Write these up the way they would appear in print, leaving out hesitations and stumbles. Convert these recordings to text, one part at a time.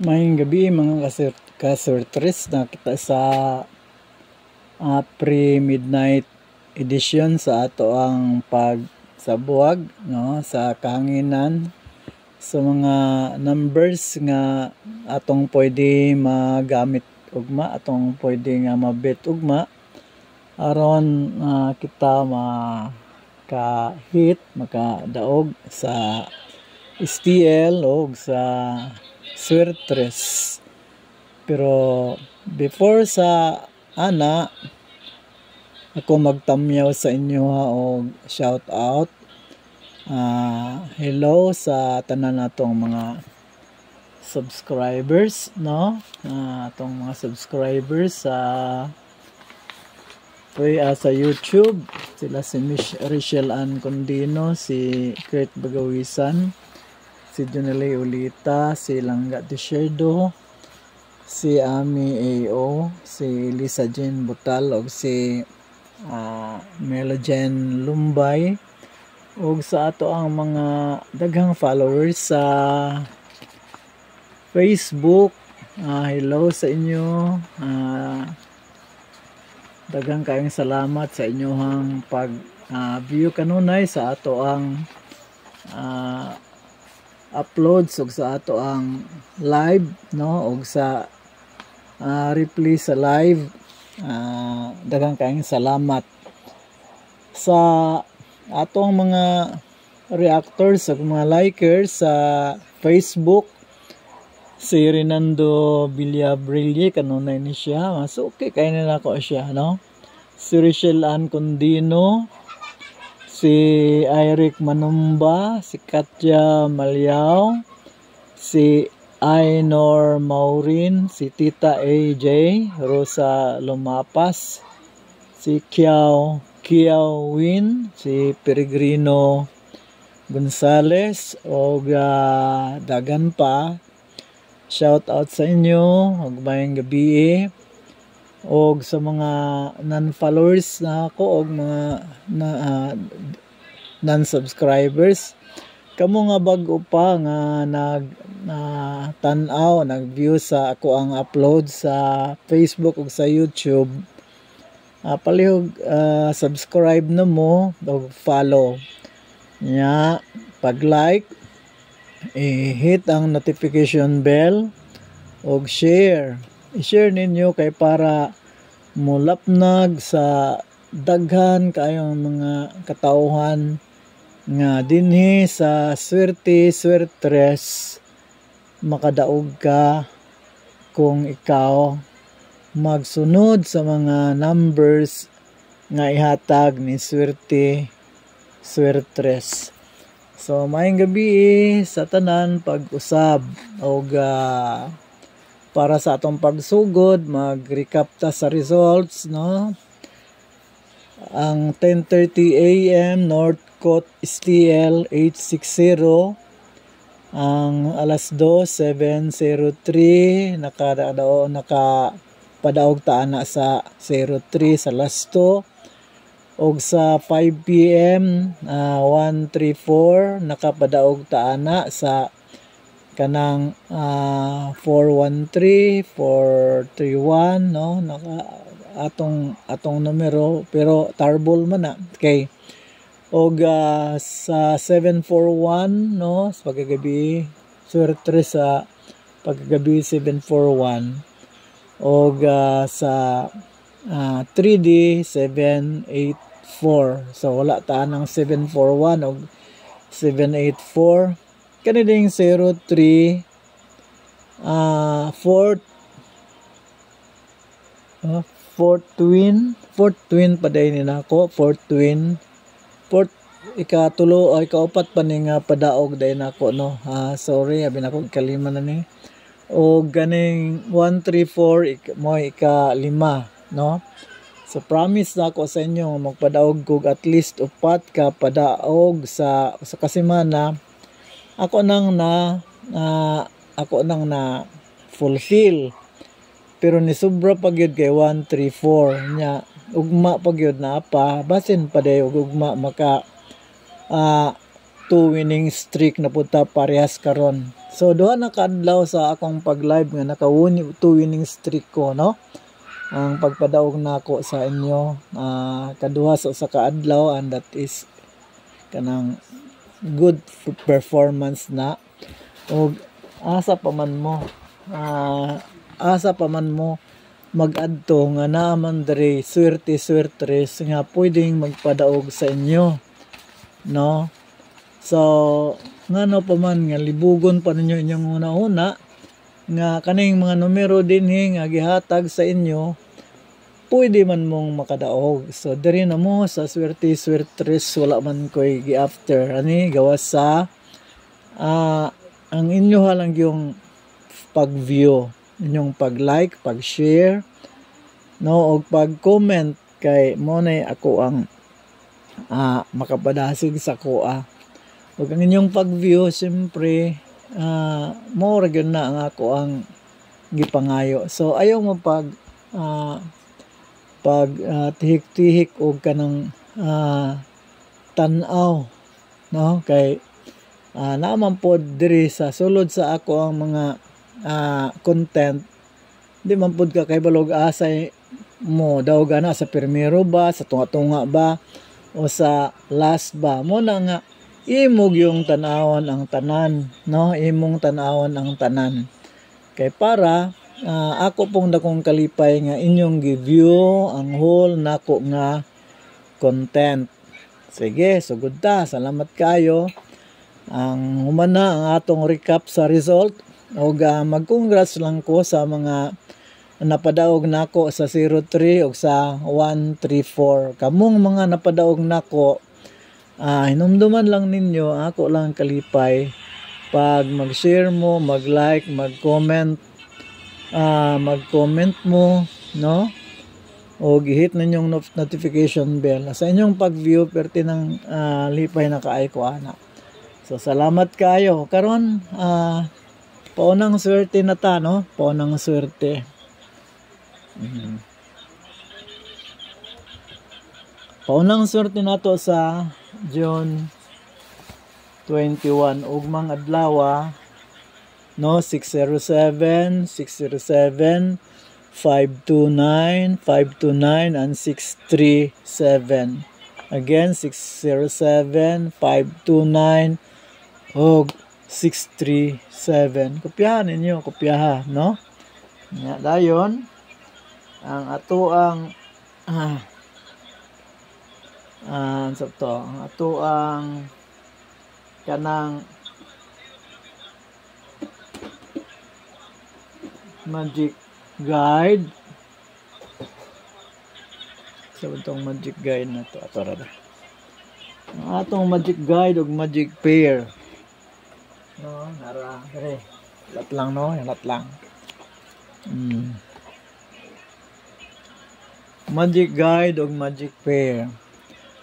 Mayong gabi mga kasurtres, nakita sa pre-midnight edition sa ato ang pagsabuwag no sa kahanginan sa mga numbers nga atong pwede magamit ugma, atong pwede nga mabit ugma aron kita makahit, makadaog sa STL o sa Swertres. Pero before sa ako magtamyaw sa inyo og shout out. Hello sa tanan natong mga subscribers, no? Atong mga subscribers sa YouTube. Sila si Rachel Ann Condino, si Kurt Bagawisan, si Jonelle Ulita, si Langga Desherdo, si Ami AO, si Lisa Jane Butal, o si Melajen Lumbay, o sa ato ang mga daghang followers sa Facebook. Hello sa inyo. Daghang kayong salamat sa inyohang pag-view kanunay sa ato ang uploads ug sa ato ang live, no, ug sa replay sa live. Daghang kayong salamat sa atong mga reactors ug mga likers sa Facebook. Si Renando Villabrille kanunay ni siya, mas okay kay na ako siya, no. Si Rachel Ann Condino, si Eric Manumba, si Katya Malyao, si Ainor Maurin, si Tita AJ, Rosa Lumapas, si Kiao Win, si Peregrino Gonzales, o dagan pa. Shout out sa inyo, ug mayong gabi, og sa mga non-followers na ako, og mga non-subscribers. Kamo nga bag-o pa nga tan-aw, nag-view sa ako ang upload sa Facebook ug sa YouTube. Palihog subscribe na mo o follow. Nya, pag-like, hit ang notification bell o share. I-share ninyo kay para mulapnag sa daghan kayong mga katauhan nga dinhi sa Swertres makadaog ka kung ikaw magsunod sa mga numbers nga ihatag ni Swertres. So, maayong gabi sa tanan pag-usab o para sa atong pagsugod, mag-recap ta sa results, no? Ang 10:30 AM North Coast STL 860, ang alas 2 703 nakapadaog ta ana sa 03 sa last 2. Og sa 5 PM 134 nakapadaog ta ana sa kanang 413 431, no, atong numero pero tarbol man na kay. Og sa 741, no, sa pagkagabi Swertres sa pagkagabi 741, og sa 3D 784. So wala ta ng 741 o 784. Kani ding 03 fourth twin pa day ni nako. Fourth ikatulo o ikaupat pa ning padaog day nako, no. Sorry, abi nako kalima na ni. O ganing 134 mo ika-5, no. So promise na ako sa inyo magpadaog kog at least upat ka padaog sa kasimana. Ako nang na fulfill, pero ni sobra pa gyud kay 134 nya ugma pa gyud na pa basin pa day ugma maka 2 winning streak na punta parehas karon. So duha na kaadlaw sa akong pag-live nga naka 2 winning streak ko, no? Ang pagpadaog nako sa inyo kaduha sa kaadlaw, and that is kanang good performance na. Og asa pa man mo mag-adto nga naaman diri swerte nga pwedeng magpadaog sa inyo, no? So ngano pa man nga libugon pa ninyo inyong una-una nga kaning mga numero dinhi nga gihatag sa inyo, pwede man mong makadaog. So diri na mo sa swerte wala man koy gi-after ani gawas sa ang inyo lang yung pag-view, inyong pag-like, pag-share, no, og pag-comment kay mo na ako ang makapadasig sa kuha. Ug ang inyong pag-view siyempre mo ra gyud na ang ako ang gipangayo. So ayaw mo tihik-tihik og kanang tan-aw, no, kay naman po diri sa sulod sa ako ang mga content, di man pud ka kay balog asay mo daw gana sa primero ba, sa tunga-tunga ba, o sa last ba. Mo na nga imog yung tanawon ang tanan, no, imong tanawon ang tanan, kay para ako pong dakong kalipay nga inyong gi-view ang whole nako nga content. Sige, sugod ta, salamat kayo. Ang humana ang atong recap sa result. O mag-congrats lang ko sa mga napadaog nako sa 03 o sa 134. Kamong mga napadaog nako, hinumduman lang ninyo, ako lang kalipay. Pag mag-share mo, mag-like, mag-comment mo, no? O gihit ninyong notification bell. Sa inyong pag-view, perti ng lipay na kaay ko ana. So salamat kayo. Karon paunang swerte na ta, no? Paunang swerte. Paunang swerte na to sa June 21. Ugmang adlaw, no? 607, 529, 529, and 637. Again, 607, 529, og 637. Kopyahan ninyo, kopyaha, no? Nga dayon ang ato ang ang ato ang kanang magic guide. So itong magic guide na to, ato rada. Ang atong magic guide ug magic pair, no, nara dire lat lang, no, lat lang. Magic guide ug magic pair.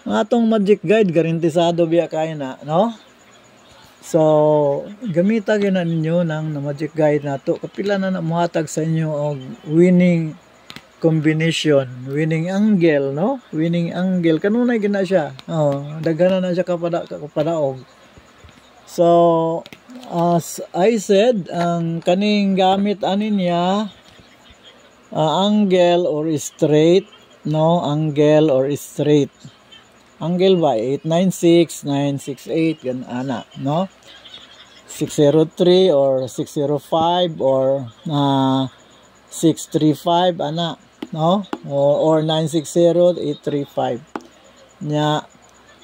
Ang atong magic guide garantisado biya kay na, no? So gamita gyud na ninyo nang magic guide nato. Kapila na muhatag sa inyo og winning combination, winning angle, no? Winning angle kanunay gina siya. Daghanan na siya kapadaog. So as I said, ang kaning gamit ani niya angle or straight, no? Angle or straight. Angle ba 896, 968 gan ana, no? 603 or 605 or 635 ana, no? Or 960, 835 nya.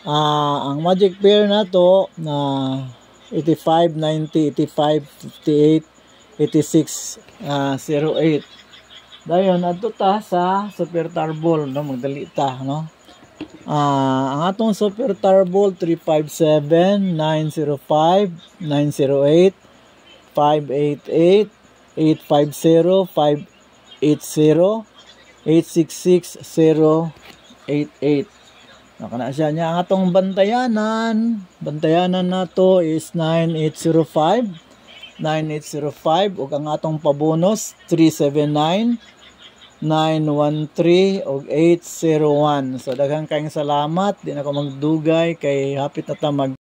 Ang magic pair na to na 85, 90, 85, 58, 86, 08. Dayon adto ta sa Super Tarball, no? Magdali ta, no? Ang atong Super Tarball 357, 905, 908, 588, 850, 580, 866, 088. Nakana siya niya. Ang atong bantayanan na to is 9805, 9805, ug ang atong pabonus 379, 913 ug 801. So daghang kayong salamat. Di na ko magdugay kay hapit na ta mag